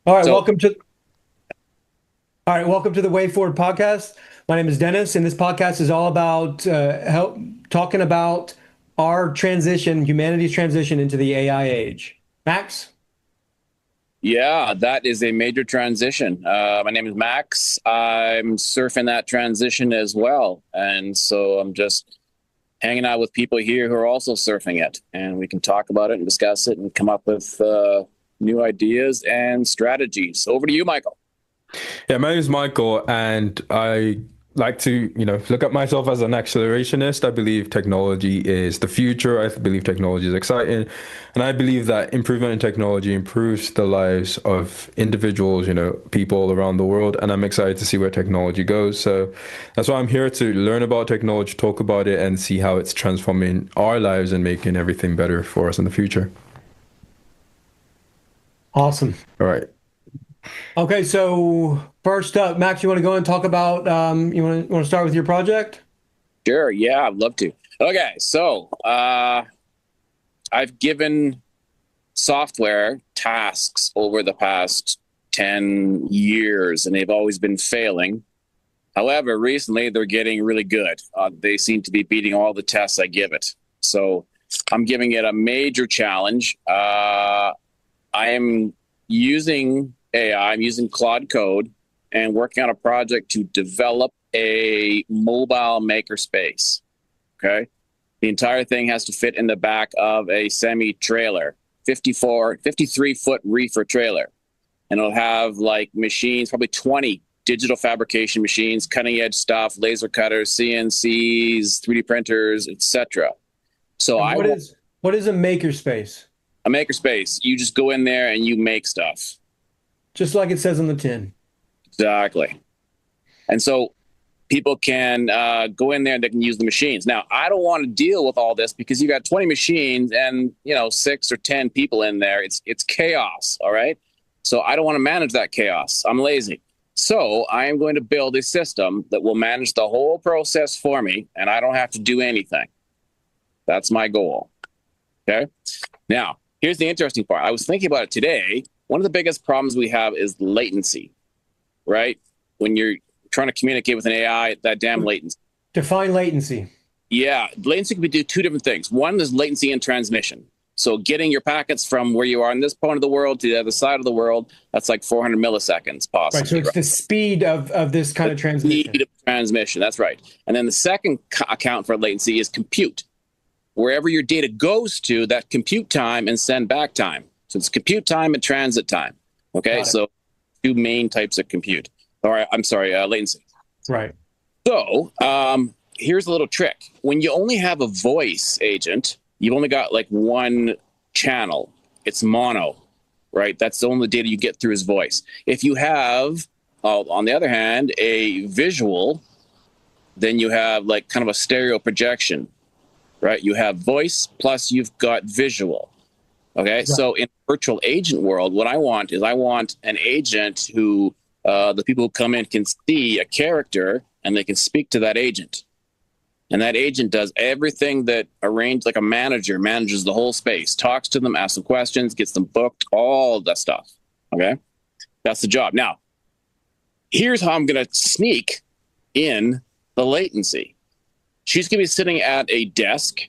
All right, So, welcome to the Way Forward podcast. My name is Dennis, and this podcast is all about help talking about our transition, humanity's transition into the AI age. Max? yeah, that is a major transition. My name is Max. I'm surfing that transition as well. And so I'm just hanging out with people here who are also surfing it. And we can talk about it and discuss it and come up with new ideas and strategies. Over to you, Michael. Yeah, my name is Michael, and I like to, look at myself as an accelerationist. I believe technology is the future. I believe technology is exciting, and I believe that improvement in technology improves the lives of individuals, people around the world. And I'm excited to see where technology goes. So that's why I'm here to learn about technology, talk about it, and see how it's transforming our lives and making everything better for us in the future. Awesome. All right. Okay, so first up, Max, you want to go and talk about you want to start with your project? Sure. Yeah, I'd love to. Okay. So I've given software tasks over the past 10 years, and they've always been failing. However, recently they're getting really good. They seem to be beating all the tests I give it. So I'm giving it a major challenge. I am using AI, I'm using Claude Code and working on a project to develop a mobile makerspace. Okay. The entire thing has to fit in the back of a semi trailer, 53-foot reefer trailer. And it'll have like machines, probably 20 digital fabrication machines, cutting edge stuff, laser cutters, CNCs, 3D printers, etc. So And I want what is a makerspace? a makerspace. You just go in there and you make stuff. Just like it says on the tin. Exactly. And so people can go in there and they can use the machines. Now, I don't want to deal with all this because you got 20 machines and 6 or 10 people in there. It's chaos. All right. So I don't want to manage that chaos. I'm lazy. So I am going to build a system that will manage the whole process for me, and I don't have to do anything. That's my goal. Okay. Now, here's the interesting part. I was thinking about it today. One of the biggest problems we have is latency, right? When you're trying to communicate with an AI, that damn latency. Define latency. Yeah, latency can be do two different things. One is latency in transmission. So getting your packets from where you are in this part of the world to the other side of the world, that's like 400 milliseconds Right. So possibly, it's right? the speed of this kind The of speed transmission. of transmission, that's right. And then the second account for latency is compute. Wherever your data goes to, that compute time and send back time. So it's compute time and transit time. Okay, Got it. so two main types of compute. Or I'm sorry, latency. Right. So here's a little trick. When you only have a voice agent, you've only got like one channel. It's mono, right? That's the only data you get through is voice. If you have, on the other hand, a visual, then you have like kind of a stereo projection, right? You have voice plus you've got visual. Okay, Right. so in virtual agent world, what I want is I want an agent who the people who come in can see a character and they can speak to that agent. And that agent does everything that arranged like a manager manages the whole space, talks to them, asks them questions, gets them booked, all that stuff. Okay, that's the job. Now, here's how I'm going to sneak in the latency. She's going to be sitting at a desk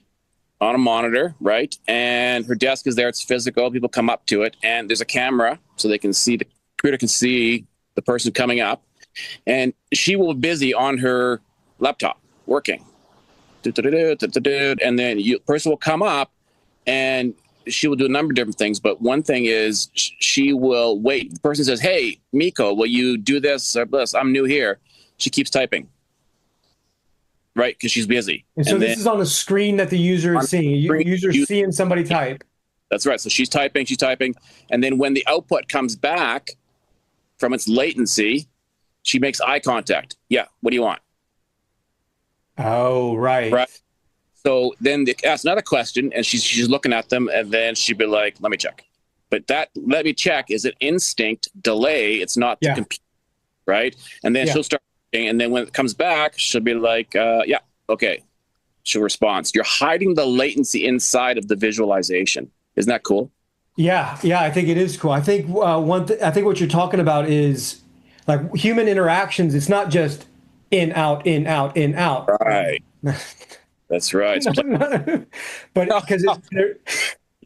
on a monitor, right? And her desk is there. It's physical. People come up to it, and there's a camera so they can see the computer can see the person coming up, and she will be busy on her laptop working. And then the person will come up, and she will do a number of different things. But one thing is she will wait. The person says, "Hey, Miko, will you do this or this? I'm new here." She keeps typing, right? Because she's busy. And so And this then is on a screen that the user on is seeing. screen, User seeing somebody type. that's right. So she's typing. And then when the output comes back from its latency, she makes eye contact. Yeah, what do you want? Oh, right. Right. So then they ask another question, and she's looking at them, and then she'd be like, "Let me check." But that "let me check" is an instinct delay. It's not the Yeah. computer, right? And then Yeah. she'll start, and then when it comes back, she'll be like, "Yeah, okay." She'll respond. You're hiding the latency inside of the visualization. Isn't that cool? Yeah, I think it is cool. I think I think what you're talking about is like human interactions. It's not just in, out, in, out, in, out. Right. That's right. It's But because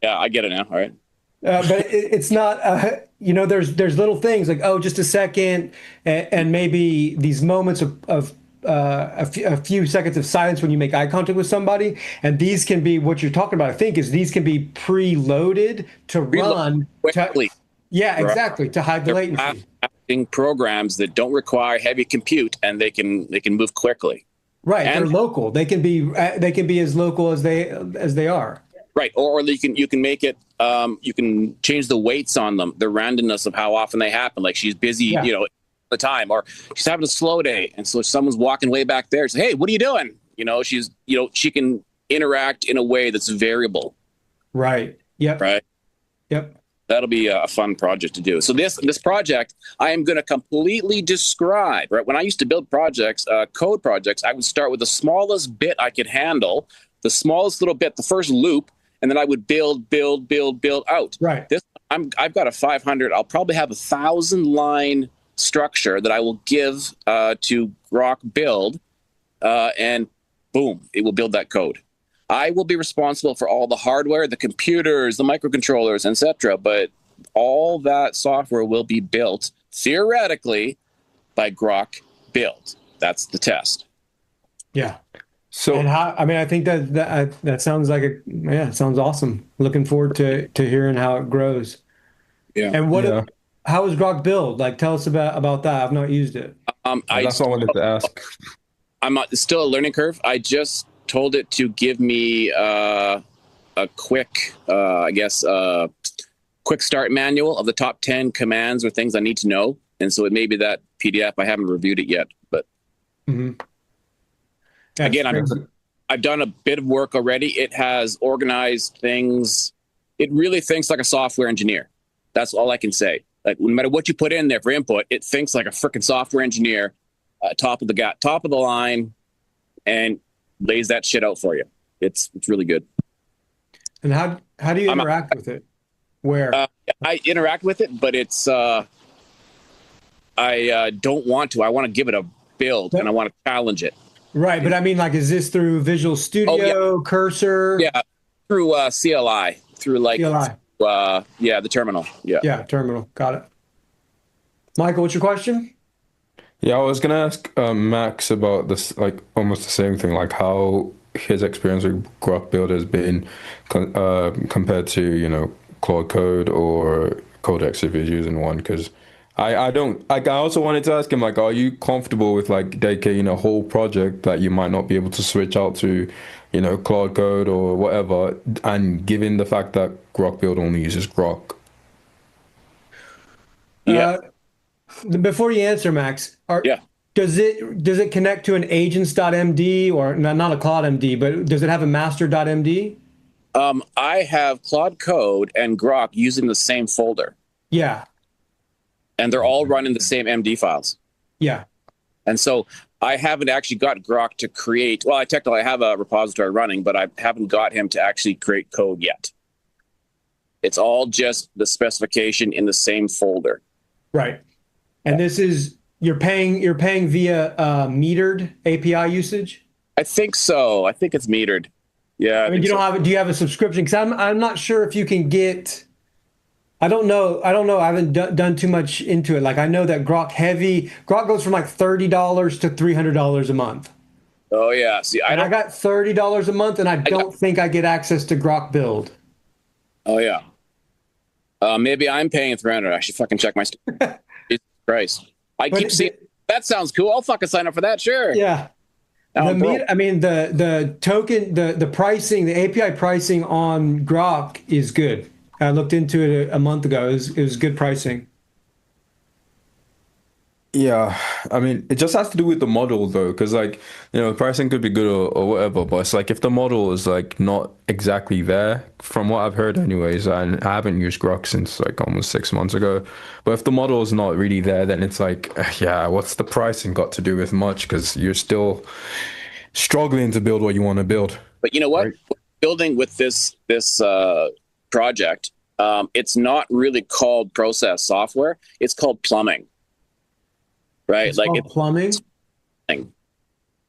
yeah, I get it now. All right. but it's not, there's little things like, oh, just a second, and maybe these moments of a few seconds of silence when you make eye contact with somebody. And these can be what you're talking about, I think, is these can be preloaded to Reload run to, quickly. yeah, Right. exactly, to hide the They're latency. acting programs that don't require heavy compute and they can move quickly. Right. They're And local. They can be as local as they are. right, or you can make it you can change the weights on them, the randomness of how often they happen. Like she's busy, Yeah. the time, or she's having a slow day, and so someone's walking way back there. Say, hey, what are you doing? She can interact in a way that's variable, Right. Yep. right? Yep. That'll be a fun project to do. So this project, I am going to completely describe. Right, when I used to build projects, code projects, I would start with the smallest bit I could handle, the smallest little bit, the first loop, and then I would build out. Right. This I've got a 500. I'll probably have 1,000 line structure that I will give to Grok build, and boom, it will build that code. I will be responsible for all the hardware, the computers, the microcontrollers, etc. But all that software will be built theoretically by Grok build. That's the test. Yeah. So And how, I mean, I think that sounds like it sounds awesome. Looking forward to hearing how it grows. Yeah. And yeah, how is Grok build? Like, tell us about that. I've not used it. I that's what I wanted to ask. I'm not, it's still a learning curve. I just told it to give me a quick, quick start manual of the top 10 commands or things I need to know. And so it may be that PDF. I haven't reviewed it yet, but Hmm. That's again, crazy. I've done a bit of work already. It has organized things. It really thinks like a software engineer. That's all I can say. Like no matter what you put in there for input, it thinks like a freaking software engineer, top of the line, and lays that shit out for you. It's really good. And how do you I'm, interact with it? Where? I interact with it, but I don't want to. I want to give it a build and I want to challenge it. Right, but I mean, like, is this through Visual Oh yeah, Studio, Cursor, yeah, through CLI, through like CLI? the terminal. Yeah. Yeah, terminal. Got it. Michael, what's your question? Yeah, I was gonna ask Max about this, like almost the same thing, like how his experience with Grok Build has been compared to, Claude Code or Codex if he's using one. Because I don't, like, I also wanted to ask him, like, are you comfortable with like dedicating a whole project that you might not be able to switch out to, Claude Code or whatever, and given the fact that Grok Build only uses Grok? Yeah. Uh, Before you answer, Max, Yeah. does it connect to an agents.md or not a Claude MD, but does it have a master.md? I have Claude Code and Grok using the same folder, Yeah, and they're all running the same MD files. yeah. And so I haven't actually got Grok to create. Well, I have a repository running, but I haven't got him to actually create code yet. It's all just the specification in the same folder. Right. And this is you're paying via metered API usage. I think so. I think it's metered. Yeah, I mean, think you don't so. have do you have a subscription? Because I'm not sure if you can get. I don't know. I don't know. I haven't done too much into it. Like I know that Grok goes from like $30 to $300 a month, Oh yeah. See, I and I don't. got $30 a month, and I I got. don't think I get access to Grok Build. Oh yeah. Maybe I'm paying 300. I should fucking check my. Jesus Christ. I But keep seeing. That sounds cool. I'll fucking sign up for that. Sure. yeah, Now I'm broke. I mean the token the pricing the API pricing on Grok is good. I looked into it a month ago. It was good pricing. Yeah, I mean, it just has to do with the model though, because like, pricing could be good or whatever, but it's like if the model is like not exactly there, from what I've heard anyways, and I haven't used Grok since like almost 6 months ago, but if the model is not really there, then it's like, yeah, what's the pricing got to do with much? Because you're still struggling to build what you want to build, But you know what? right? Building with this project, It's not really called process software. It's called plumbing, right? It's Like called plumbing.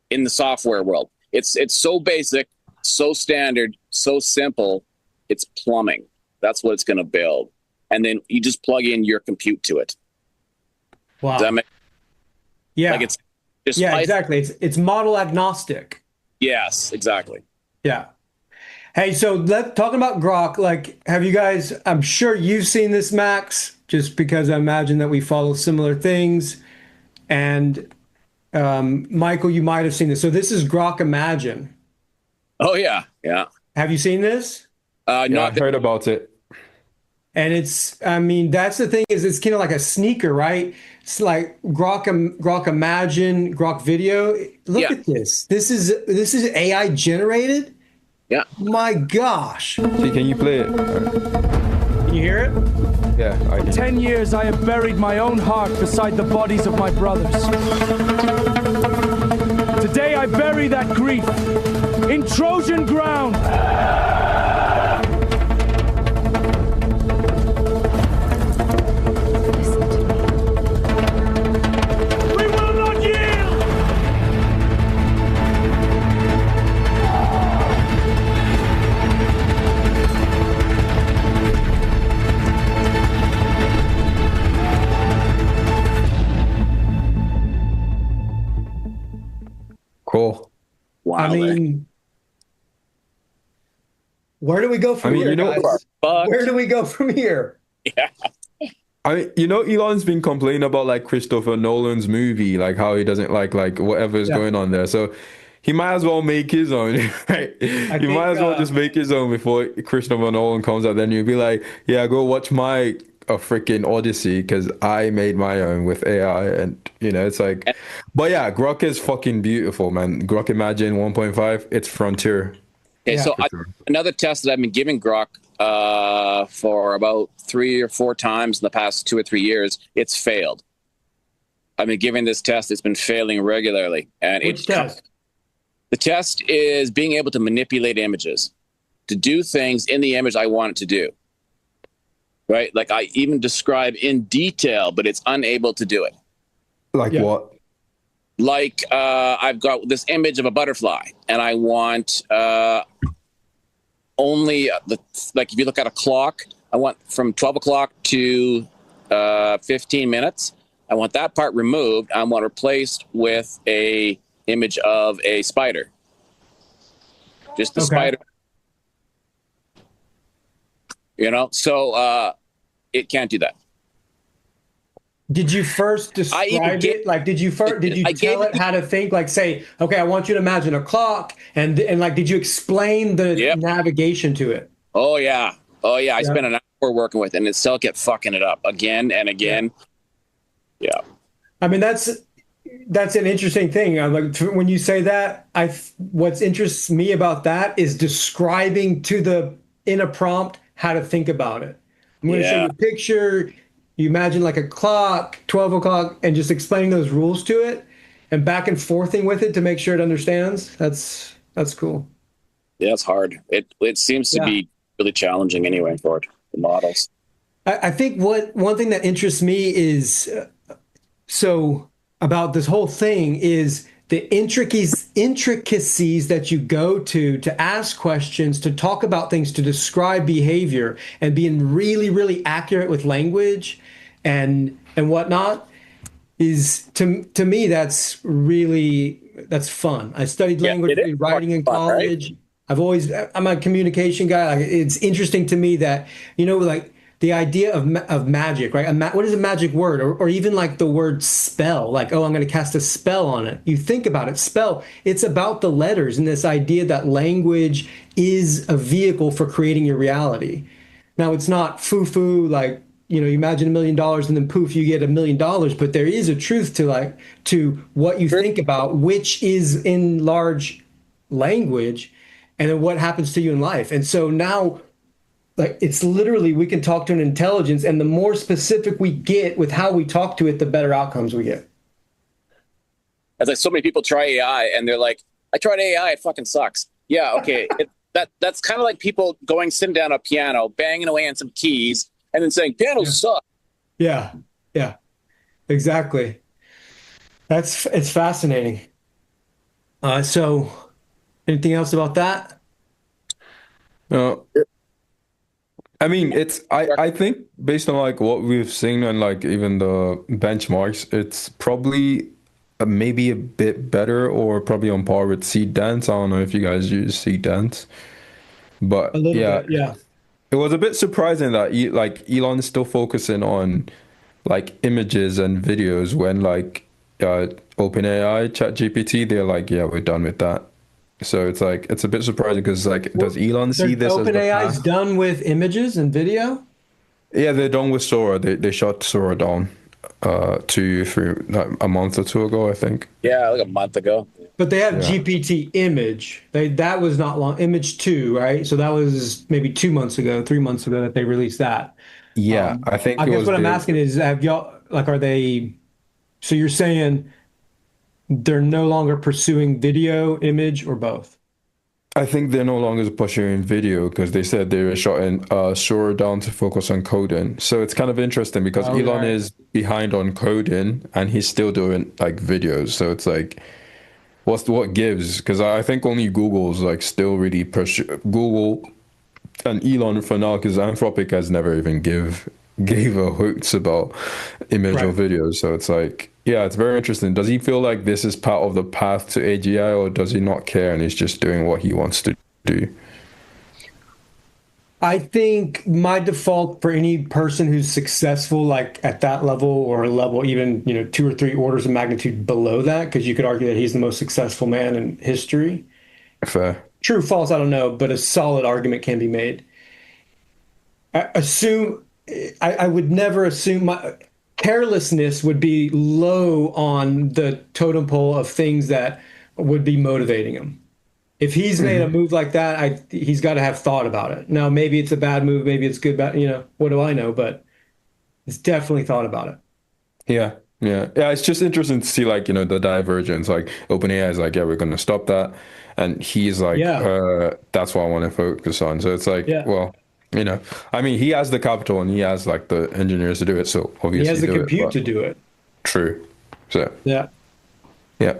in the software world. It's so basic, so standard, so simple. It's plumbing. That's what it's going to build. And then you just plug in your compute to it. Wow. Does that make Yeah. like it's just Yeah, exactly. It's model agnostic. Yes, exactly. Yeah. Hey, so talking about Grok, like, have you guys, I'm sure you've seen this, Max, just because I imagine that we follow similar things. And Michael, you might have seen this. So this is Grok Imagine. Oh yeah, yeah. Have you seen this? Yeah, I Not that, heard about it. And I mean, that's the thing is it's kind of like a sneaker, right? It's like Grok Imagine, Grok Video. Look Yeah. at this. This is AI generated. yeah. My gosh. See, can you play it? Can you hear it? Yeah, I can. 10 years I have buried my own heart beside the bodies of my brothers. Today I bury that grief in Trojan ground. We will not yield! Cool. Wow. I mean, where do we go from I mean, here, you know- guys? Fuck. Where do we go from here? Yeah. I mean, Elon's been complaining about like Christopher Nolan's movie, like how he doesn't like whatever's Yeah. going on there. So he might as well make his own, right? You think, might as well just make his own before Christopher Nolan comes out. Then you'll be like, yeah, go watch my freaking Odyssey because I made my own with AI, and it's like, but yeah, Grok is fucking beautiful, man. Grok Imagine 1.5, it's frontier. Okay, Yeah. so another test that I've been giving Grok for about 3 or 4 times in the past 2 or 3 years, it's failed. I've been giving this test; it's been failing regularly, and Which test? The test is being able to manipulate images, to do things in the image I want it to do. Right? Like I even describe in detail, but it's unable to do it. Like Yeah. what? Like I've got this image of a butterfly, and I want only like if you look at a clock, I want from 12 o'clock to 15 minutes. I want that part removed. I want replaced with a image of a spider. Just the Okay. spider. So it can't do that. Did you first describe it? Like, did you tell it how to think? Like, say, okay, I want you to imagine a clock, and like, did you explain the Yep. navigation to it? Oh yeah. I Yeah. spent an hour working with it, and it still kept fucking it up again and again. Yeah. I mean, that's an interesting thing. Like when you say that, what interests me about that is describing in a prompt how to think about it. I'm going to show Yeah. you a picture. You imagine like a clock, 12 o'clock, and just explaining those rules to it and back and forthing with it to make sure it understands. That's cool. Yeah, it's hard. It seems to Yeah. be really challenging anyway for the models. I think one thing that interests me is about this whole thing is the intricacies that you go to ask questions, to talk about things, to describe behavior, and being really, really accurate with language and whatnot is to me that's fun. I studied Yeah, language it is writing in fun, right? college. I'm a communication guy. Like, it's interesting to me that like the idea of magic, right? What is a magic word, or even like the word spell? Like, oh, I'm going to cast a spell on it. You think about it, spell. It's about the letters and this idea that language is a vehicle for creating your reality. Now, it's not foo-foo like you imagine $1 million and then poof, you get $1 million. But there is a truth to what you think about, which is in large language, and then what happens to you in life. And so now, like, it's literally, we can talk to an intelligence, and the more specific we get with how we talk to it, the better outcomes we get. As like so many people try AI and they're like, I tried AI, it fucking sucks. Yeah, okay. that's kind of like people sitting down a piano, banging away on some keys, and then saying Yeah. pianos suck. Yeah. Yeah. Exactly. It's fascinating. So anything else about that? No, I mean, I think based on like what we've seen and like even the benchmarks, it's probably maybe a bit better or probably on par with Seed Dance. I don't know if you guys use Seed Dance, A but little yeah, bit. Yeah. it was a bit surprising that like Elon is still focusing on like images and videos when like OpenAI, ChatGPT, they're like, yeah, we're done with that. So it's like it's a bit surprising because like, does Well, Elon see this as the OpenAI is path? done with images and video. Yeah, they're done with Sora. They shut Sora down 2 3 like, a month or two ago, I think. Yeah, like a month ago. But they have Yeah. GPT image. That was not long. Image 2, right? So that was maybe 2 months ago, 3 months ago that they released that. Yeah, I think I it guess was what I'm big. asking is, have y'all like, are they? So you're saying they're no longer pursuing video, image, or both? I think they're no longer pursuing video because they said they were shutting Sora down to focus on coding. So it's kind of interesting because Oh, Elon right. is behind on coding and he's still doing like videos. So it's like, what gives? Because I think only Google's like still really push Google and Elon for now because Anthropic has never even gave a hoots about image or Right. videos. So it's like, yeah, it's very interesting. Does he feel like this is part of the path to AGI, or does he not care and he's just doing what he wants to do? I think my default for any person who's successful, like at that level or a level even, 2 or 3 orders of magnitude below that, because you could argue that he's the most successful man in history. Fair. True, false, I don't know, but a solid argument can be made. I assume I would never assume my carelessness would be low on the totem pole of things that would be motivating him. If he's made a Hmm. move like that, he's got to have thought about it. Now, maybe it's a bad move, maybe it's good, bad, what do I know? But it's definitely thought about it. Yeah. Yeah. Yeah. It's just interesting to see like, the divergence. Like OpenAI is like, yeah, we're gonna stop that. And he's like, Yeah, that's what I want to focus on. So it's like, yeah. well, I mean, he has the capital and he has like the engineers to do it, so He has obviously the do it. compute But to do it. true. So Yeah. yeah.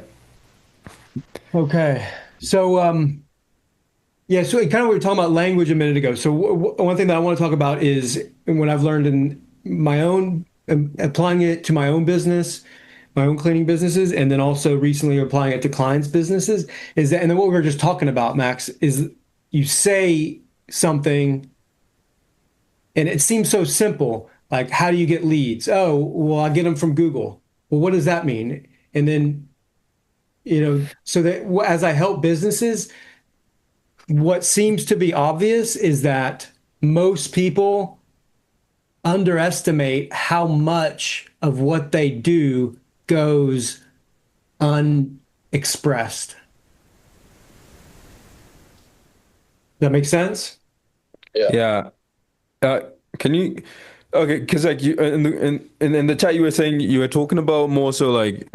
Okay. So, yeah, so kind of we were talking about language a minute ago. So one thing that I want to talk about is what I've learned in my own, applying it to my own business, my own cleaning businesses, and then also recently applying it to clients' businesses, is that, and then what we were just talking about, Max, is you say something and it seems so simple. Like, how do you get leads? Oh, well, I get them from Google. Well, what does that mean? And then, so that as I help businesses, what seems to be obvious is that most people underestimate how much of what they do goes unexpressed. That makes sense? Yeah. Yeah. Uh, can you? Okay, because like you in the chat you were saying you were talking about more so like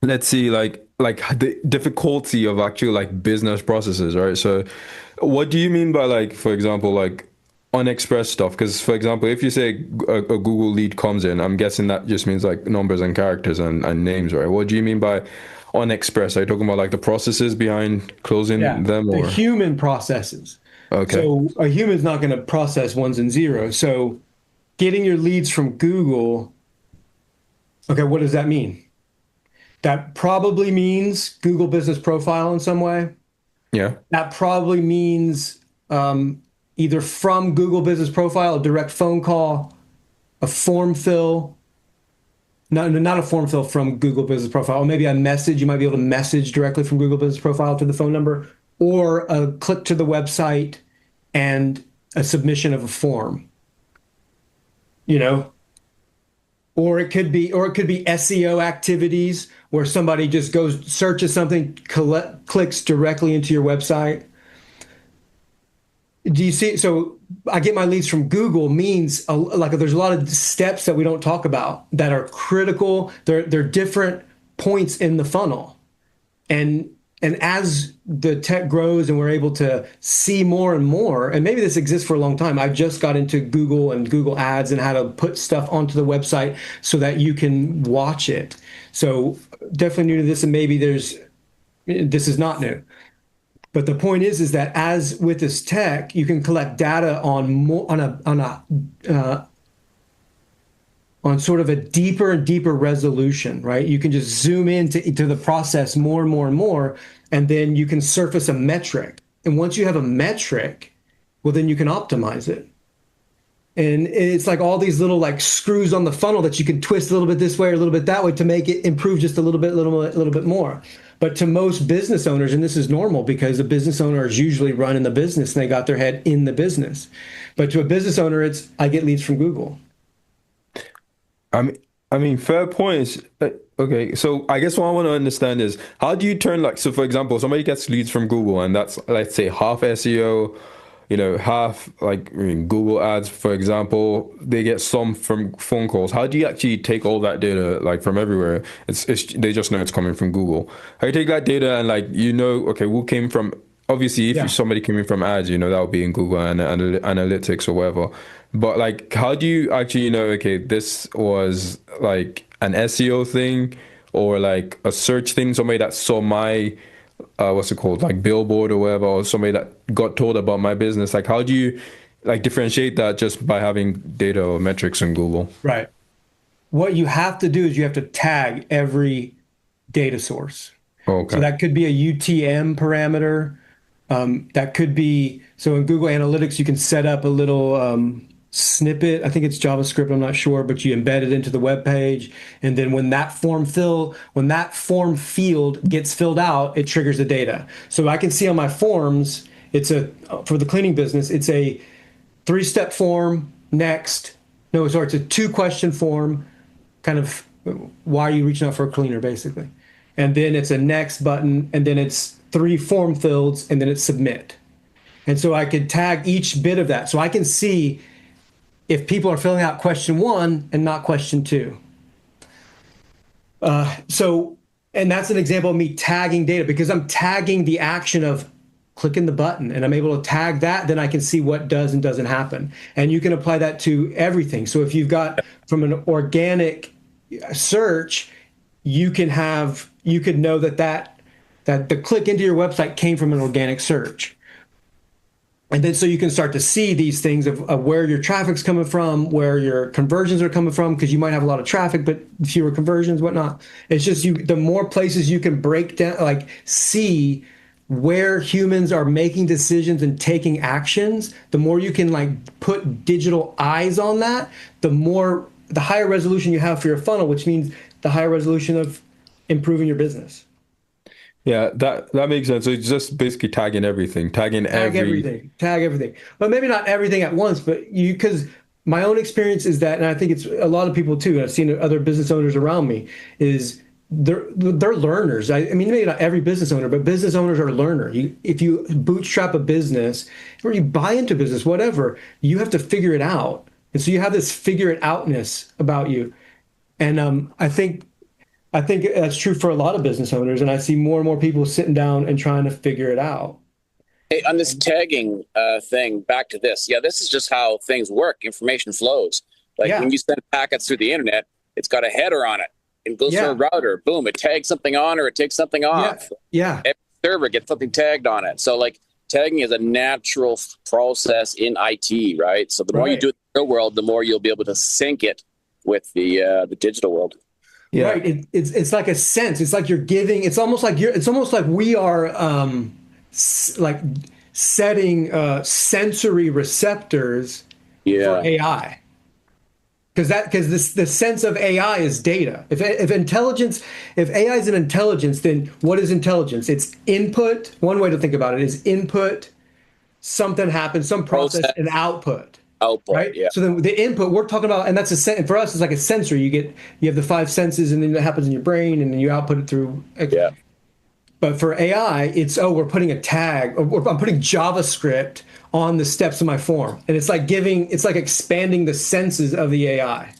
let's see like the difficulty of actual like business processes, right? So what do you mean by like for example like unexpressed stuff? Because for example if you say a Google lead comes in, I'm guessing that just means like numbers and characters and names, right? What do you mean by unexpressed? Are you talking about like the processes behind closing Yeah. them The or human processes. okay. So a human's not going to process ones and zeros. So getting your leads from Google, okay, what does that mean? That probably means Google Business Profile in some way. Yeah. That probably means either from Google Business Profile, a direct phone call, a form fill. No, no, not a form fill from Google Business Profile, or maybe a message. You might be able to message directly from Google Business Profile to the phone number, or a click to the website and a submission of a form. You know, or it could be SEO activities where somebody just goes searches something, clicks directly into your website. Do you see? So I get my leads from Google means like there's a lot of steps that we don't talk about that are critical. They're different points in the funnel, and and as the tech grows and we're able to see more and more, and maybe this exists for a long time. I've just got into Google and Google Ads and how to put stuff onto the website so that you can watch it. So definitely new to this, and maybe this is not new. But the point is that as with this tech, you can collect data on more on sort of a deeper and deeper resolution, right? You can just zoom into the process more and more and more, and then you can surface a metric. And once you have a metric, well, then you can optimize it. And it's like all these little like screws on the funnel that you can twist a little bit this way or a little bit that way to make it improve just a little bit more. But to most business owners, and this is normal because a business owner is usually running the business and they got their head in the business. But to a business owner, it's I get leads from Google. I mean, fair points. Okay, so I guess what I want to understand is how do you turn like, so for example, somebody gets leads from Google and that's, let's say, half SEO, half like Google Ads, for example, they get some from phone calls. How do you actually take all that data like from everywhere? It's they just know it's coming from Google. How do you take that data and like, okay, who came from, obviously if somebody came in from ads, that would be in Google and analytics or whatever. But like, how do you actually know, okay, this was like an SEO thing or like a search thing, somebody that saw my, what's it called, like billboard or whatever, or somebody that got told about my business? Like, how do you like differentiate that just by having data or metrics in Google? Right. What you have to do is you have to tag every data source. Okay. So that could be a UTM parameter. That could be, so in Google Analytics, you can set up a little snippet. I think it's JavaScript, I'm not sure, but you embed it into the web page. And then when that form field gets filled out, it triggers the data. So I can see on my forms, for the cleaning business, it's a 3-step form, next. No, sorry, it's a 2-question form, kind of why are you reaching out for a cleaner, basically. And then it's a next button, and then it's 3 form fields, and then it's submit. And so I could tag each bit of that. So I can see if people are filling out question 1 and not question 2. And that's an example of me tagging data because I'm tagging the action of clicking the button and I'm able to tag that, then I can see what does and doesn't happen. And you can apply that to everything. So if you've got from an organic search, you could know that the click into your website came from an organic search. And then so you can start to see these things of where your traffic's coming from, where your conversions are coming from, because you might have a lot of traffic, but fewer conversions, whatnot. It's just the more places you can break down, like see where humans are making decisions and taking actions, the more you can like put digital eyes on that, the higher resolution you have for your funnel, which means the higher resolution of improving your business. Yeah, that makes sense. So it's just basically tagging everything, tag everything, but maybe not everything at once. But because my own experience is that, and I think it's a lot of people too. And I've seen other business owners around me is they're learners. I mean, maybe not every business owner, but business owners are learners. If you bootstrap a business or you buy into business, whatever, you have to figure it out. And so you have this figure it outness about you. And I think that's true for a lot of business owners, and I see more and more people sitting down and trying to figure it out. Hey, on this tagging thing, back to this. Yeah, this is just how things work. Information flows. Like when you send packets through the internet, it's got a header on it. It goes to a router. Boom, it tags something on or it takes something off. Yeah. Every server gets something tagged on it. So like tagging is a natural process in IT, right? So the more you do it in the real world, the more you'll be able to sync it with the digital world. Yeah. Right. It's like a sense. It's like you're giving. It's almost like we are like setting sensory receptors for AI. Because the sense of AI is data. If AI is an intelligence, then what is intelligence? It's input. One way to think about it is input. Something happens. Some process and output. Right. Yeah. So then the input we're talking about, and that's for us, it's like a sensor. You have the 5 senses, and then it happens in your brain, and then you output it through. Yeah. But for AI, it's we're putting a tag, or I'm putting JavaScript on the steps of my form, and it's like expanding the senses of the AI.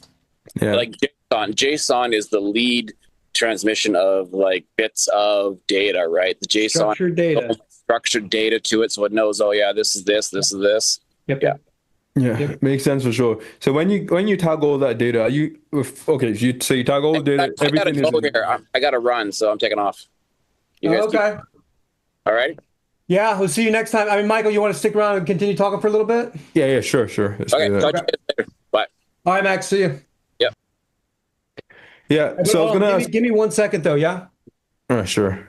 Yeah. Like JSON is the lead transmission of like bits of data, right? The JSON Structured data. structured data to it, so it knows, oh yeah, this is this, this is this. Yep. Yeah. Yeah, Yep. makes sense for sure. So when you tag all that data, are you okay? So you tag all the data, I gotta everything is go here. I gotta run, so I'm taking off. You guys keep, Okay. all right? Yeah, we'll see you next time. I mean, Michael, you want to stick around and continue talking for a little bit? yeah, sure. Let's Okay, do talk that. to you guys later. Bye. All right, Max, see you. Yep. Yeah, But so I was hold on, gonna ask. give me 1 second though, yeah? Sure.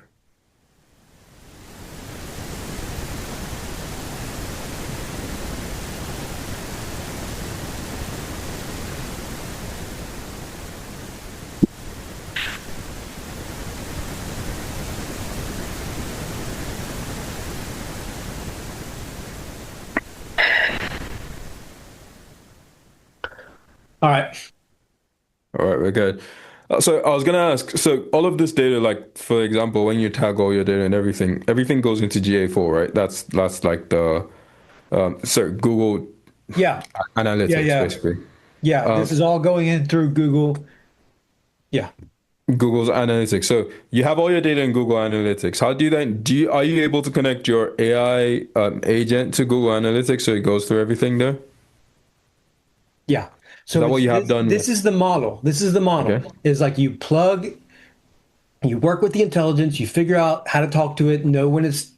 All right. All right, we're good. So I was gonna ask. So all of this data, like for example, when you tag all your data and everything goes into GA4, right? That's like the so Google Yeah. Analytics, Yeah. basically. Yeah. This is all going in through Google. Yeah. Google's Analytics. So you have all your data in Google Analytics. How do you then are you able to connect your AI agent to Google Analytics so it goes through everything there? Yeah. Is that what you have done? This is the model. This is the model. Okay. Is like you work with the intelligence, you figure out how to talk to it, know when it's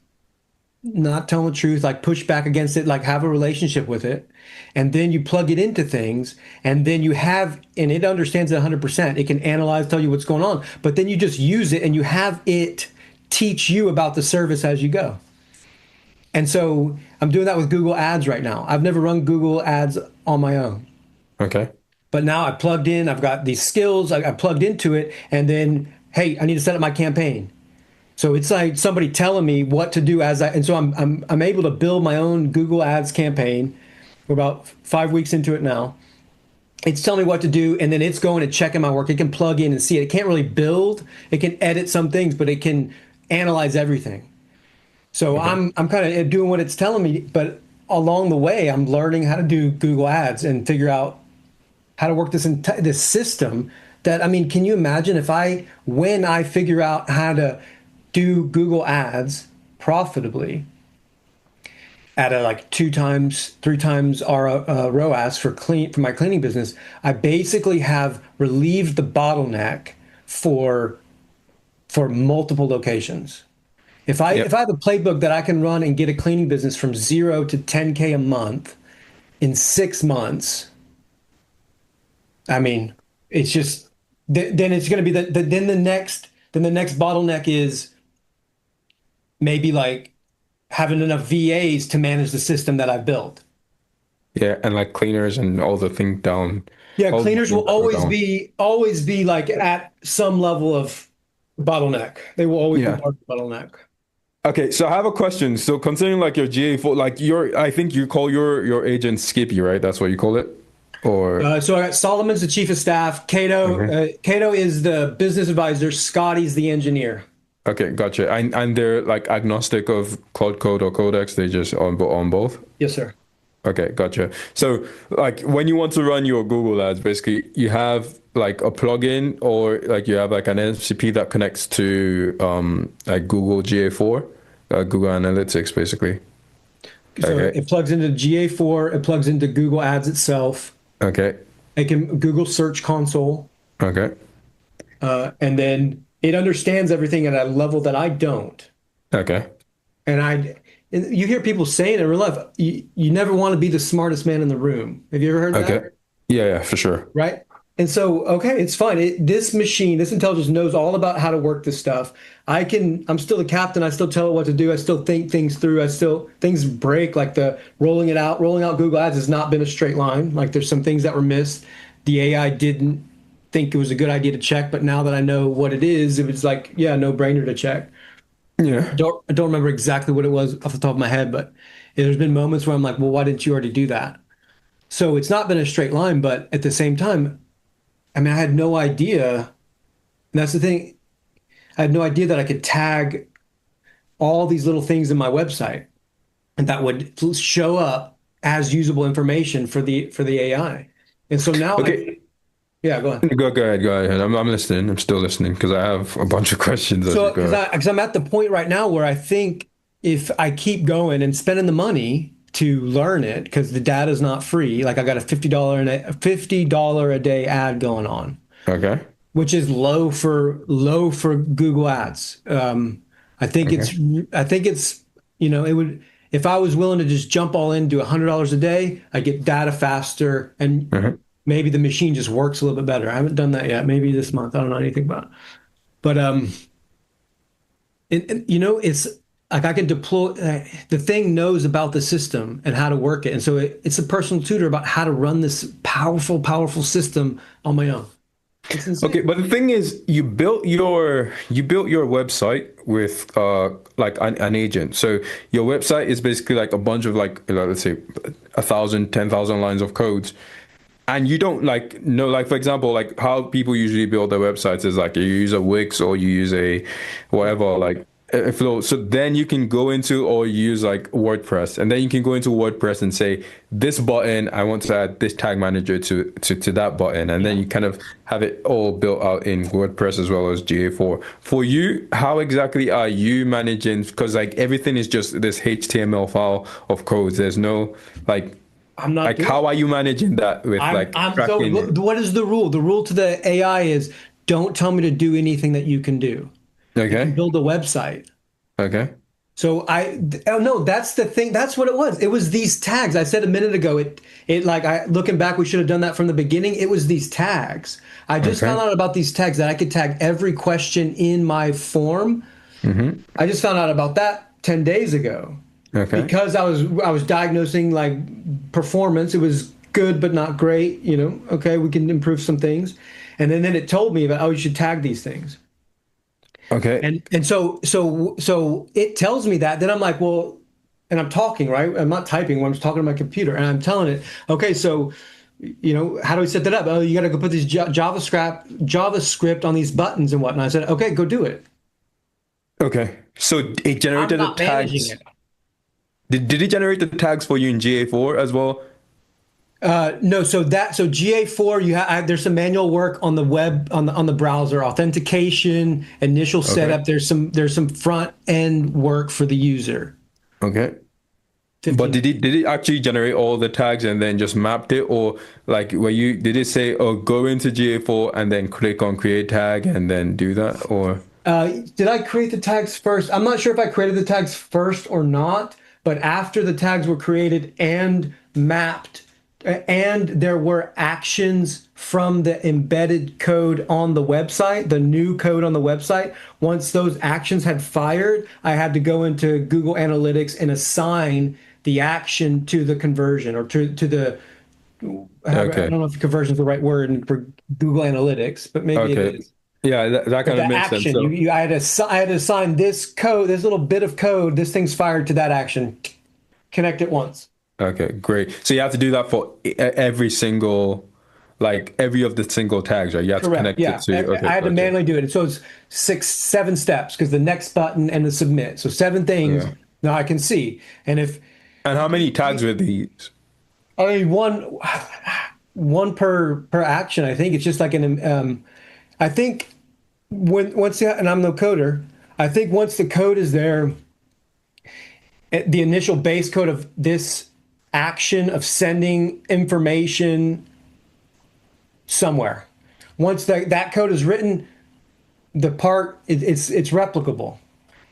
not telling the truth, like push back against it, like have a relationship with it. And then you plug it into things, and then and it understands it 100%. It can analyze, tell you what's going on, but then you just use it and you have it teach you about the service as you go. And so I'm doing that with Google Ads right now. I've never run Google Ads on my own. Okay. But now I plugged in, I've got these skills, I plugged into it, and then, hey, I need to set up my campaign. So it's like somebody telling me what to do and so I'm able to build my own Google Ads campaign. We're about 5 weeks into it now. It's telling me what to do, and then it's going and checking my work. It can plug in and see it. It can't really build, it can edit some things, but it can analyze everything. So I'm kind of doing what it's telling me, but along the way, I'm learning how to do Google Ads and figure out how to work this system. That, I mean, can you imagine when I figure out how to do Google Ads profitably at a like 2 times, 3 times ROAS for my cleaning business, I basically have relieved the bottleneck for multiple locations. If I have a playbook that I can run and get a cleaning business from 0 to 10K a month in 6 months, I mean, it's just then it's going to be then the next bottleneck is maybe like having enough VAs to manage the system that I've built. Yeah, and like cleaners and all the things down. Yeah, all the cleaners will things that go always be like at some level of bottleneck. They will always be Yeah. part of the bottleneck. Okay, so I have a question. So considering like your GA4, like I think you call your agent Skippy, right? That's what you call it? Or So I got Solomon's the chief of staff. Cato is the business advisor. Scotty's the engineer. okay, gotcha. And they're like agnostic of Cloud Code or Codex. They just on both. Yes, sir. Okay, gotcha. So like when you want to run your Google ads, basically you have like a plugin or like you have like an MCP that connects to like Google GA4, Google Analytics, basically. So Okay. it plugs into GA4. It plugs into Google Ads itself. Okay. It can Google Search Console, Okay. and then it understands everything at a level that I don't. Okay. And you hear people saying in real life, you never want to be the smartest man in the room. Have you ever heard Okay. that? Yeah, for sure. Right? And so, okay, it's fine. This intelligence knows all about how to work this stuff. I'm still the captain. I still tell it what to do. I still think things through. Things break, like rolling out Google Ads has not been a straight line. Like there's some things that were missed. The AI didn't think it was a good idea to check, but now that I know what it is, it was like, yeah, no brainer to check. Yeah. I don't remember exactly what it was off the top of my head, but there's been moments where I'm like, well, why didn't you already do that? So it's not been a straight line, but at the same time, I mean, I had no idea. And that's the thing. I had no idea that I could tag all these little things in my website and that would show up as usable information for the AI. And so now Okay. Yeah, go ahead. Go ahead. I'm listening. I'm still listening because I have a bunch of questions as you So, go. because I'm at the point right now where I think if I keep going and spending the money to learn it, because the data is not free, like I got a $50 a day ad going on, Okay. which is low for Google Ads. Okay. I think it's it would if I was willing to just jump all in, do $100 a day, I get data faster, and Uh-huh. maybe the machine just works a little bit better. I haven't done that yet. Maybe this month. I don't know anything about it. But it's like I can deploy. The thing knows about the system and how to work it, and so it's a personal tutor about how to run this powerful system on my own. It's Okay, insane. but the thing is, you built your website with like an agent. So your website is basically like a bunch of like let's say 1,000, 10,000 lines of codes. And you don't like know, like for example, like how people usually build their websites is like you use a Wix or you use a whatever, like a flow. So then you can go into or use like WordPress, and then you can go into WordPress and say this button, I want to add this tag manager to that button, and then Yeah. you kind of have it all built out in WordPress as well as GA4. For you, how exactly are you managing? Because like everything is just this HTML file of codes. There's no like I'm not like, doing how it. are you managing that with like I'm so tracking it? what is the rule? The rule to the AI is don't tell me to do anything that you can do. You can Okay. build a website. Okay. So oh no, that's the thing. That's what it was. It was these tags. I said a minute ago, it like I looking back, we should have done that from the beginning. It was these tags. I just found Okay. out about these tags that I could tag every question in my form. Mm-hmm. I just found out about that 10 days ago Okay. because I was diagnosing like performance. It was good but not great, Okay, we can improve some things. And then it told me about, oh, you should tag these things. Okay. And so it tells me that. Then I'm like, well, and I'm talking, right? I'm not typing when I'm talking to my computer, and I'm telling it, okay, so how do we set that up? Oh, you got to go put this JavaScript on these buttons and whatnot. I said, okay, go do it. Okay. So it I'm generated the not managing tags. it. Did it generate the tags for you in GA4 as well? No, so GA4, there's some manual work on the web on the browser, authentication, initial Okay. setup. There's some front end work for the user. Okay. But 15. did it actually generate all the tags and then just mapped it, or like were you did it say, oh, go into GA4 and then click on create tag and then do that, or Did I create the tags first? I'm not sure if I created the tags first or not, but after the tags were created and mapped, and there were actions from the embedded code on the website, the new code on the website, once those actions had fired, I had to go into Google Analytics and assign the action to the conversion or to the, I okay. don't know if conversion is the right word for Google Analytics, but maybe it Okay. is. Yeah, that But kind the of makes sense. action, So I had to assign this code, this little bit of code, this thing's fired to that action. Connect it once. okay, great. So you have to do that for every single, like every of the single tags, right? You have to Correct. connect it Yeah. to, okay, I had to gotcha. manually do it. So it's 7 steps because the next button and the submit. So 7 things Yeah. now I can see. And if And how many tags were these? I mean one per action, I think it's just like I think and I'm no coder, I think once the code is there, the initial base code of this action of sending information somewhere. Once that code is written, it's replicable.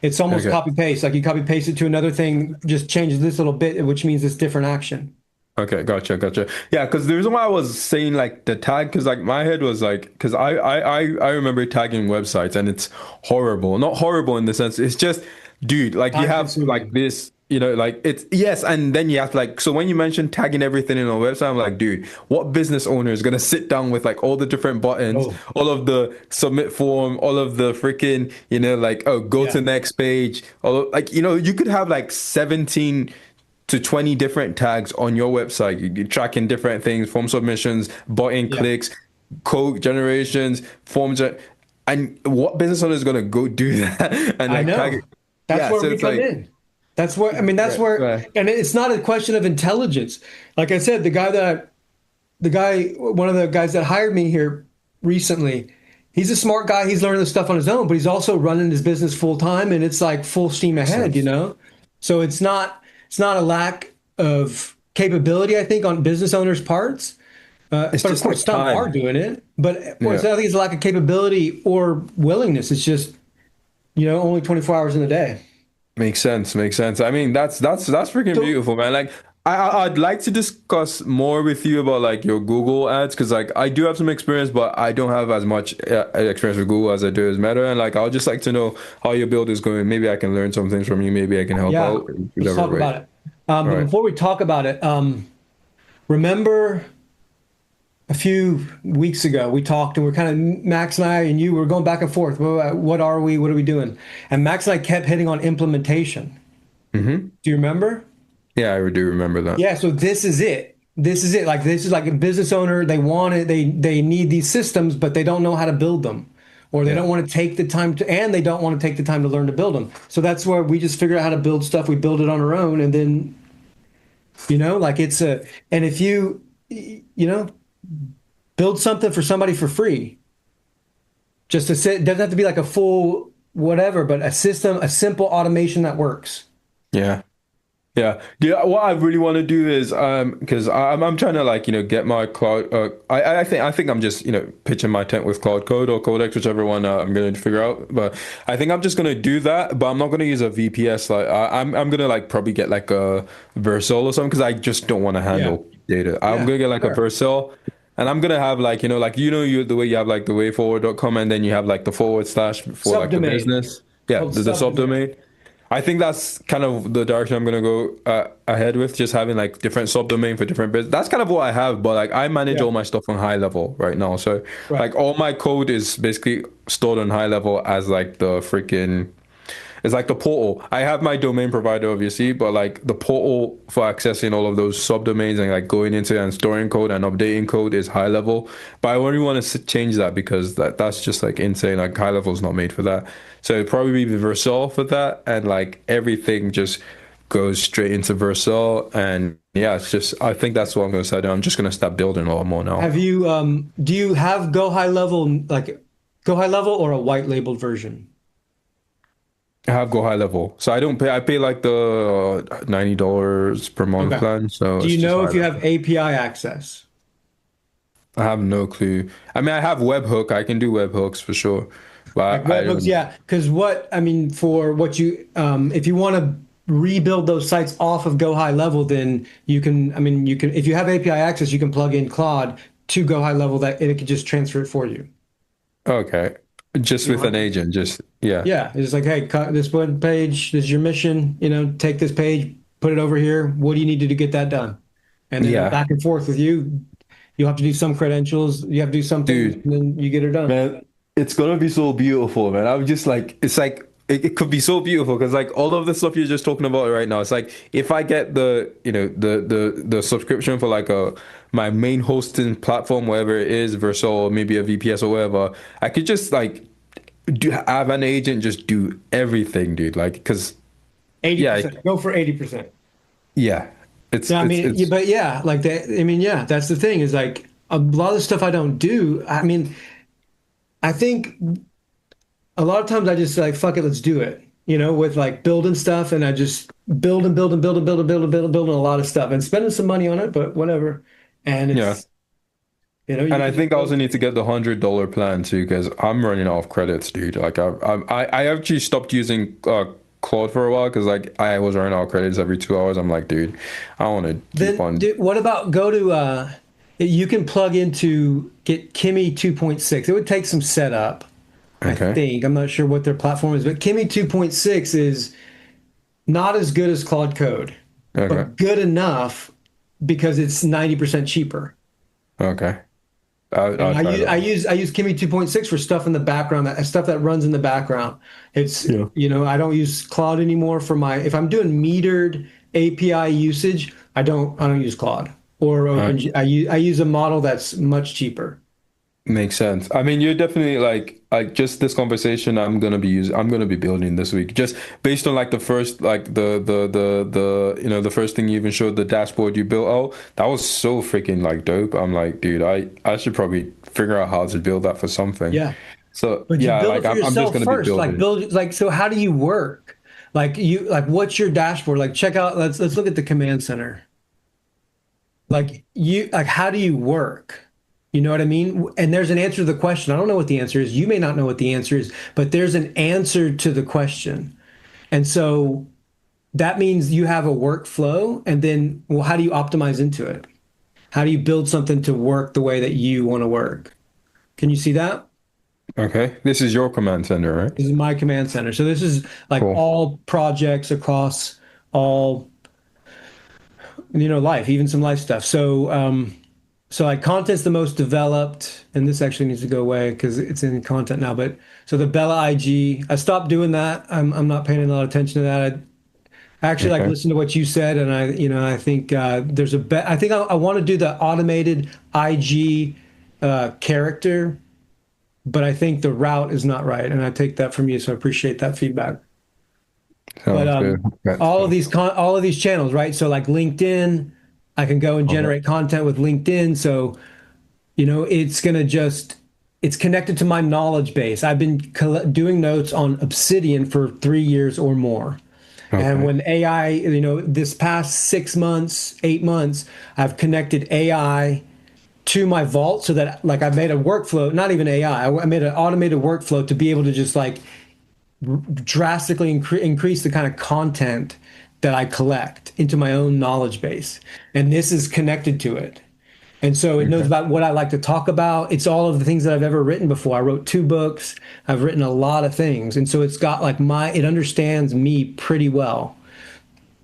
It's almost Okay. copy paste. Like you copy paste it to another thing, just changes this little bit, which means it's different action. Okay, gotcha. Yeah, because the reason why I was saying like the tag, because like my head was like, because I remember tagging websites and it's horrible. Not horrible in the sense, it's just, dude, like you Time have like consuming. this, like it's, yes, and then you have to like, so when you mentioned tagging everything in a website, I'm like, dude, what business owner is gonna sit down with like all the different buttons, Oh, all of the submit form, all of the freaking, like, oh, go yeah, to next page, all of, like, you could have like 17 to 20 different tags on your website. You're tracking different things, form submissions, button yeah. clicks, code generations, and what business owner is going to go do that and I like tag it? know. That's Yeah, where so we it's come like, in. That's where, I mean, that's right, where, right. and it's not a question of intelligence. Like I said, the guy that one of the guys that hired me here recently, he's a smart guy. He's learning this stuff on his own, but he's also running his business full time, and it's like full steam Makes ahead, you sense. know? So it's not a lack of capability, I think, on business owners' parts. It's But of just course, like some are time. doing it. But well, Yeah. it's not, I think it's a lack of capability or willingness. It's just, only 24 hours in a day. Makes sense. Makes sense. I mean, that's freaking So beautiful, man. Like, I'd like to discuss more with you about like your Google ads because like I do have some experience, but I don't have as much experience with Google as I do as Meta. And like, I'll just like to know how your build is going. Maybe I can learn some things from you. Maybe I can help yeah, out in let's whichever talk way. about it. All But right. before we talk about it, remember a few weeks ago we talked and we're kind of Max and I and you were going back and forth. Well, what are we? What are we doing? And Max and I kept hitting on implementation. Mm-hmm. Do you remember? Yeah, I do remember that. Yeah, so this is it. This is it. Like this is like a business owner, they want it, they need these systems, but they don't know how to build them. Or they don't Yeah. want to take the time to, and they don't want to take the time to learn to build them. So that's where we just figure out how to build stuff. We build it on our own, and then, like it's a, and if build something for somebody for free, just to sit, doesn't have to be like a full whatever, but a system, a simple automation that works. Yeah. Yeah, yeah. What I really want to do is, because I'm trying to like get my cloud. I think I'm just pitching my tent with Cloud Code or Codex, whichever one I'm going to figure out. But I think I'm just going to do that. But I'm not going to use a VPS. Like I'm going to like probably get like a Vercel or something because I just don't want to Yeah. handle data. I'm Yeah. going to get like a Sure. Vercel. And I'm gonna have like you the way you have like the wayforward.com and then you have like the forward slash for like the Subdomain. business. It's Yeah, called the subdomain. subdomain. I think that's kind of the direction I'm gonna go ahead with, just having like different subdomain for different bits. That's kind of what I have, but like I manage Yeah. all my stuff on high level right now. So Right. like all my code is basically stored on high level as like the freaking it's like the portal. I have my domain provider, obviously, but like the portal for accessing all of those subdomains and like going into and storing code and updating code is high level. But I only want to change that because that's just like insane. Like high level is not made for that. So it'd probably be Vercel for that, and like everything just goes straight into Vercel. And yeah, it's just I think that's what I'm gonna start doing. I'm just gonna start building a lot more now. Do you have Go High Level, like Go High Level or a white labeled version? I have go high level, so I don't pay. I pay like the $90 per month Okay. plan, so Do it's you just know high if you level. have API access? I have no clue. I mean, I have webhook. I can do webhooks for sure, Like but I webhooks, don't. yeah. Because for what if you want to rebuild those sites off of Go High Level, then if you have API access, you can plug in Claude to Go High Level that and it can just transfer it for you. Okay, just You don't with have an to. agent, just yeah, Yeah, it's like, hey, cut this web page. This is your mission. Take this page, put it over here. What do you need to do get that done? And then yeah, back and forth with you. You'll have to do some credentials. You have to do some things, dude, and then you get it done. man, it's gonna be so beautiful, man. I'm just like, it's like it could be so beautiful because like all of the stuff you're just talking about right now, it's like if I get the subscription for like a my main hosting platform, wherever it is, Vercel or maybe a VPS or whatever, I could just like do have an agent just do everything, dude. Like, because yeah, 80%. Go for 80%. yeah, Yeah, it's but yeah, like that. Yeah, that's the thing is like a lot of the stuff I don't do. I think a lot of times I just like, fuck it, let's do it. With like building stuff and I just build and build and build and build and build and build and building a lot of stuff and spending some money on it, but whatever. And yeah. it's, you And I can just think I build. also need to get the $100 plan too because I'm running out of credits, dude. Like I actually stopped using Claude for a while because like I was running out of credits every 2 hours. I'm like, dude, I want to keep Then on. what about go to you can plug into get Kimi 2.6. It would take some setup, I Okay, think. I'm not sure what their platform is, but Kimi 2.6 is not as good as Claude Code, okay, but good enough because it's 90% cheaper. okay. And I'll try that one. I use Kimi 2.6 for stuff in the background, that stuff that runs in the background. It's, Yeah. I don't use Claude anymore for if I'm doing metered API usage, I don't use Claude or Uh, Open. I use a model that's much cheaper. Makes sense. I mean, you're definitely like just this conversation I'm gonna be building this week. Just based on like the first like the first thing you even showed, the dashboard you built. Oh, that was so freaking like dope. I'm like, dude, I should probably figure out how to build that for something. Yeah. So But you yeah, build it like for I'm just yourself gonna be first. Like building. build like so how do you work? Like what's your dashboard? Like check out let's look at the command center. Like how do you work? You know what I mean? And there's an answer to the question. I don't know what the answer is. You may not know what the answer is, but there's an answer to the question. And so that means you have a workflow and then well how do you optimize into it? How do you build something to work the way that you want to work? Can you see that? Okay, this is your command center, right? This is my command center. So this is like Cool. all projects across all, life, even some life stuff. So like content's the most developed, and this actually needs to go away because it's in content now. But so the Bella IG, I stopped doing that. I'm not paying a lot of attention to that. I actually like Okay. listen to what you said, and I think there's I think I want to do the automated IG character, but I think the route is not right, and I take that from you, so I appreciate that feedback. But Sounds good. That's all of cool. all of these channels, right? So like LinkedIn, I can go and Okay. generate content with LinkedIn. So it's gonna just it's connected to my knowledge base. I've been doing notes on Obsidian for 3 years or more. And Okay. when AI, this past 6 months, 8 months, I've connected AI to my vault so that like I made a workflow, not even AI, I made an automated workflow to be able to just like drastically increase the kind of content that I collect into my own knowledge base. And this is connected to it. And so it knows Okay. about what I like to talk about. It's all of the things that I've ever written before. I wrote 2 books. I've written a lot of things. And so it's got like it understands me pretty well,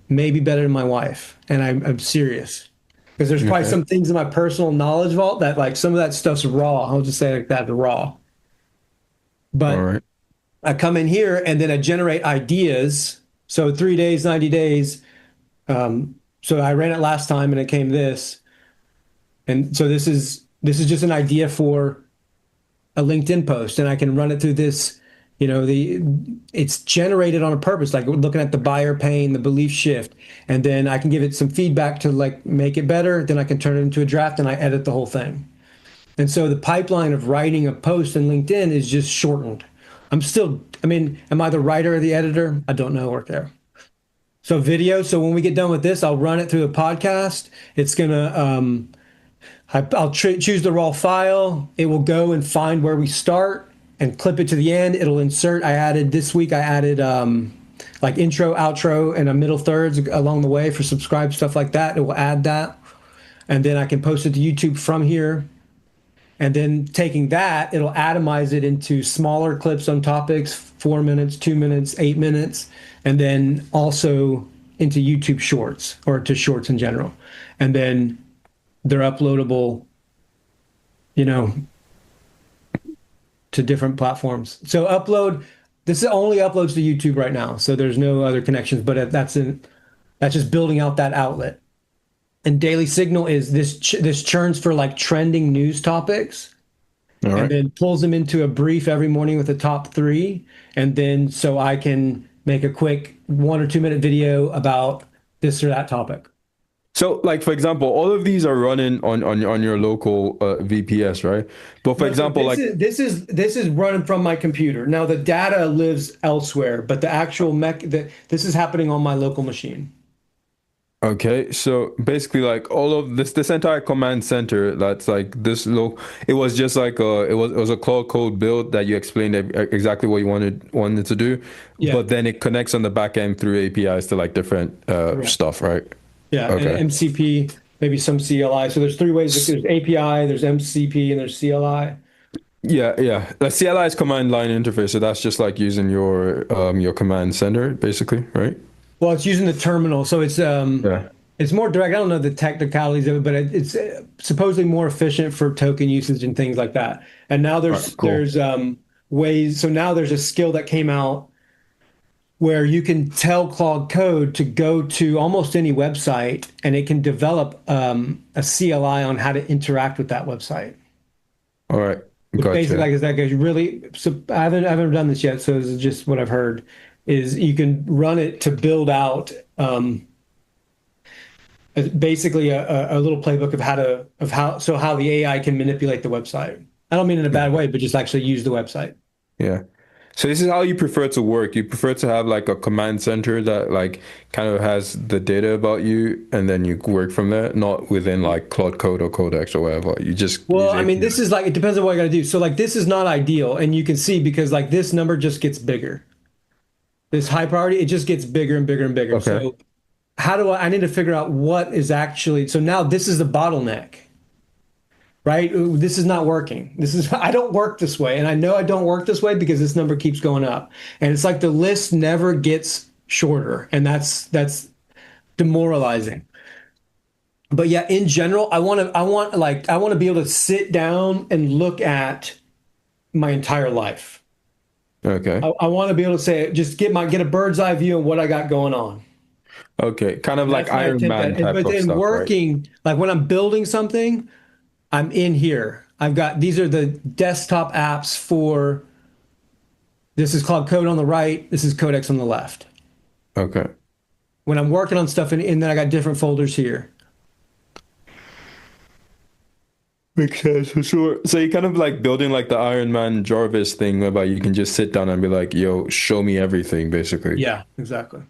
maybe better than my wife. And I'm serious because there's probably Okay. some things in my personal knowledge vault that like some of that stuff's raw. I'll just say it like that, raw. All But right. I come in here and then I generate ideas. So 3 days, 90 days. So I ran it last time and it came this. And so this is just an idea for a LinkedIn post, and I can run it through this. It's generated on a purpose, like looking at the buyer pain, the belief shift, and then I can give it some feedback to like make it better. Then I can turn it into a draft and I edit the whole thing. And so the pipeline of writing a post in LinkedIn is just shortened. I mean, am I the writer or the editor? I don't know. Work there. So video. So when we get done with this, I'll run it through the podcast. It's gonna I'll choose the raw file. It will go and find where we start and clip it to the end. It'll insert. This week I added like intro, outro, and a middle thirds along the way for subscribe stuff like that. It will add that, and then I can post it to YouTube from here. And then taking that, it'll atomize it into smaller clips on topics, 4 minutes, 2 minutes, 8 minutes, and then also into YouTube Shorts or to Shorts in general. And then they're uploadable, you know, to different platforms. So this only uploads to YouTube right now. So there's no other connections, but that's just building out that outlet. And Daily Signal is this churns for like trending news topics All and right. then pulls them into a brief every morning with the top three. And then so I can make a quick 1 or 2 minute video about this or that topic. So, like for example, all of these are running on your local VPS, right? But for No, so example, this like is this is running from my computer. Now the data lives elsewhere, but the actual this is happening on my local machine. okay, so basically, like all of this entire command center, that's like this low. It was just like it was a Claude code build that you explained exactly what you wanted to do, Yeah, but then it connects on the back end through APIs to like different correct. stuff, right? Yeah, and Okay. MCP, maybe some CLI. So there's three ways. There's API, there's MCP, and there's CLI. Yeah, yeah. The CLI is command line interface, so that's just like using your command center, basically, right? Well, it's using the terminal, so Yeah. it's more direct. I don't know the technicalities of it, but it's supposedly more efficient for token usage and things like that. And now All right, cool. there's ways. So now there's a skill that came out where you can tell Claude Code to go to almost any website, and it can develop a CLI on how to interact with that website. All right. Which basically, Gotcha. like, is like a really, so I haven't done this yet, so this is just what I've heard, is you can run it to build out basically a little playbook of how the AI can manipulate the website. I don't mean in a bad way, but just actually use the website. Yeah. So this is how you prefer to work. You prefer to have like a command center that like kind of has the data about you and then you work from there, not within like Cloud Code or Codex or whatever. You just Well, use I mean, this API. is like, it depends on what I got to do. So like this is not ideal, and you can see because like this number just gets bigger. This high priority, it just gets bigger and bigger and bigger. Okay. So how do I need to figure out what is actually, so now this is the bottleneck, right? This is not working. This is, I don't work this way. And I know I don't work this way because this number keeps going up. And it's like the list never gets shorter. And that's demoralizing. But yeah, in general, I want to be able to sit down and look at my entire life. Okay. I want to be able to say, just get a bird's eye view of what I got going on. Okay. Kind of And like that's my Iron attempt Man at it. type But of then stuff, right? working, like when I'm building something, I'm in here. I've got, these are the desktop apps for, this is Cloud Code on the right. This is Codex on the left. Okay. When I'm working on stuff, and then I got different folders here. Makes sense for sure. So you're kind of like building like the Iron Man Jarvis thing whereby you can just sit down and be like, yo, show me everything, basically. Yeah, exactly.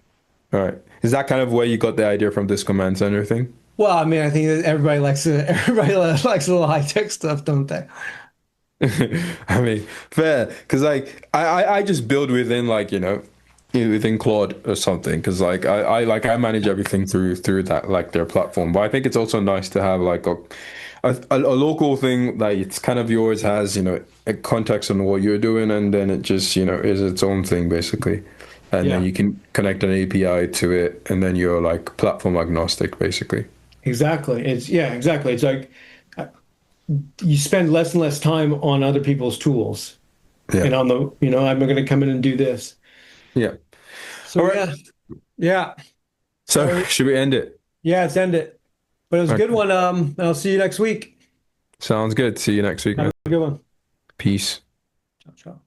All right. Is that kind of where you got the idea from this command center thing? Well, I mean, I think that everybody likes a little high tech stuff, don't they? I mean, fair. Because like I just build within like, within Claude or something. Because like I manage everything through that like their platform. But I think it's also nice to have like a local thing like it's kind of yours has, a context on what you're doing and then it just, is its own thing basically. And then Yeah, you can connect an API to it and then you're like platform agnostic basically. exactly. Exactly. It's like you spend less and less time on other people's tools Yeah. and on I'm going to come in and do this. Yeah. All So right. yeah. So So should we end it? yeah, let's end it. But it was a good Okay. one. I'll see you next week. Sounds good. See you next week, Have man. a good one. Peace. Ciao, ciao.